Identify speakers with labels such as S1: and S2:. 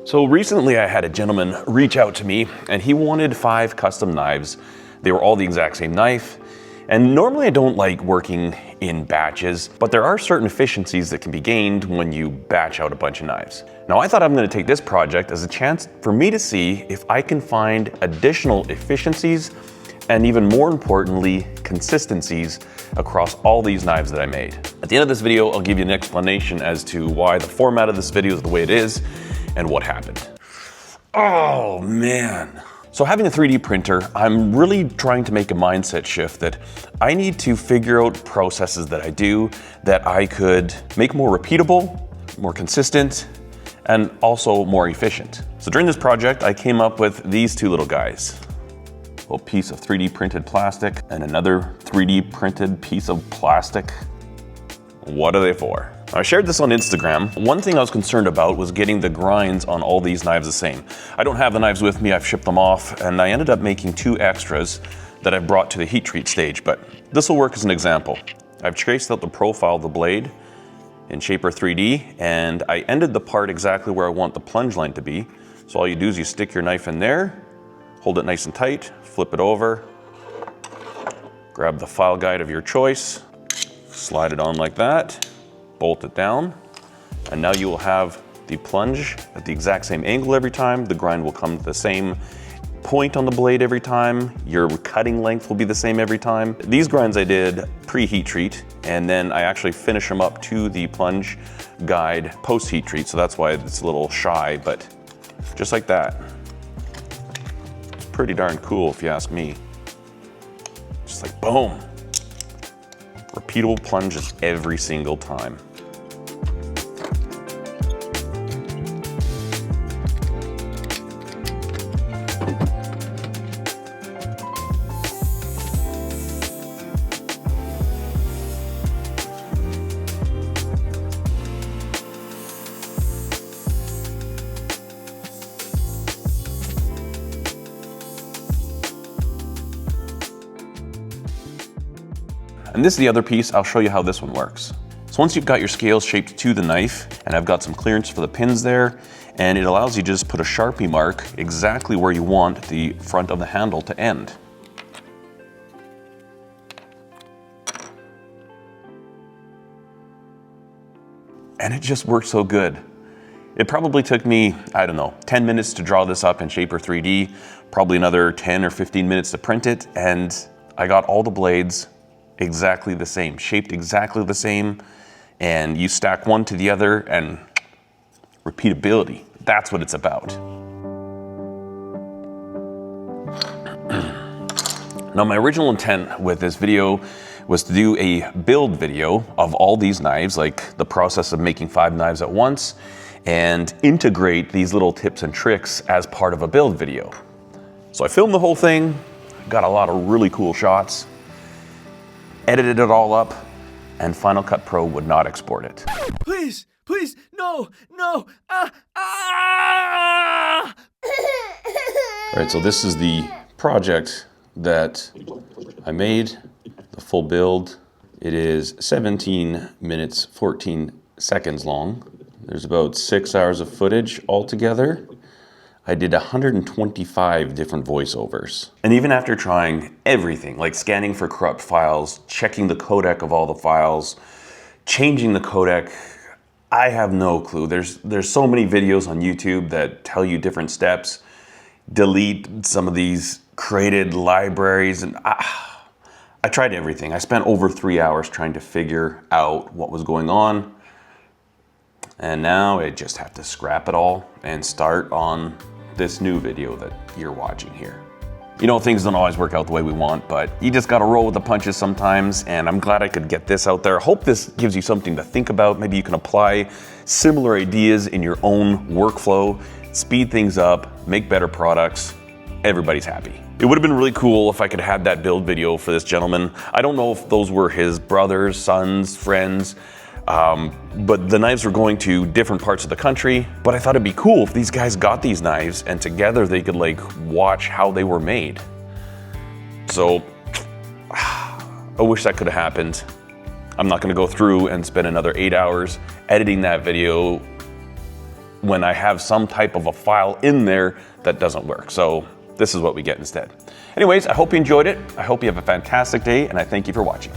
S1: So recently I had a gentleman reach out to me and he wanted 5 custom knives. They were all the exact same knife. And normally I don't like working in batches, but there are certain efficiencies that can be gained when you batch out a bunch of knives. Now I thought I'm gonna take this project as a chance for me to see if I can find additional efficiencies and even more importantly, consistencies across all these knives that I made. At the end of this video, I'll give you an explanation as to why the format of this video is the way it is and what happened. Oh man. So having a 3D printer, I'm really trying to make a mindset shift that I need to figure out processes that I do that I could make more repeatable, more consistent, and also more efficient. So during this project, I came up with these 2 little guys. A little piece of 3D printed plastic and another 3D printed piece of plastic. What are they for? I shared this on Instagram. One thing I was concerned about was getting the grinds on all these knives the same. I don't have the knives with me, I've shipped them off, and I ended up making 2 extras that I've brought to the heat treat stage, but this will work as an example. I've traced out the profile of the blade in Shaper 3D, and I ended the part exactly where I want the plunge line to be. So all you do is you stick your knife in there, hold it nice and tight, flip it over, grab the file guide of your choice, slide it on like that, bolt it down, and now you will have the plunge at the exact same angle every time. The grind will come to the same point on the blade every time. Your cutting length will be the same every time. These grinds I did pre-heat treat, and then I actually finish them up to the plunge guide post-heat treat, so that's why it's a little shy, but just like that. It's pretty darn cool if you ask me. Just like boom. Repeatable plunges every single time. And this is the other piece. I'll show you how this one works. So once you've got your scales shaped to the knife, and I've got some clearance for the pins there, and it allows you to just put a Sharpie mark exactly where you want the front of the handle to end. And it just works so good. It probably took me, I don't know, 10 minutes to draw this up in Shaper 3D, probably another 10 or 15 minutes to print it, and I got all the blades exactly the same, shaped exactly the same, and you stack one to the other, and repeatability, that's what it's about. Now, my original intent with this video was to do a build video of all these knives, like the process of making 5 knives at once, and integrate these little tips and tricks as part of a build video. So I filmed the whole thing, got a lot of really cool shots, edited it all up, and Final Cut Pro would not export it.
S2: Please, please, no, no,
S1: All right, so this is the project that I made, the full build. It is 17 minutes, 14 seconds long. There's about 6 hours of footage altogether. I did 125 different voiceovers. And even after trying everything, like scanning for corrupt files, checking the codec of all the files, changing the codec, I have no clue. There's so many videos on YouTube that tell you different steps. Delete some of these created libraries, and I tried everything. I spent over 3 hours trying to figure out what was going on. And now I just have to scrap it all and start on this new video that you're watching here. You know, things don't always work out the way we want, but you just gotta roll with the punches sometimes, and I'm glad I could get this out there. I hope this gives you something to think about. Maybe you can apply similar ideas in your own workflow, speed things up, make better products. Everybody's happy. It would have been really cool if I could have that build video for this gentleman. I don't know if those were his brothers, sons, friends, but the knives were going to different parts of the country. But I thought it'd be cool if these guys got these knives and together they could like watch how they were made. So I wish that could have happened. I'm not gonna go through and spend another 8 hours editing that video when I have some type of a file in there that doesn't work. So this is what we get instead. Anyways, I hope you enjoyed it. I hope you have a fantastic day, and I thank you for watching.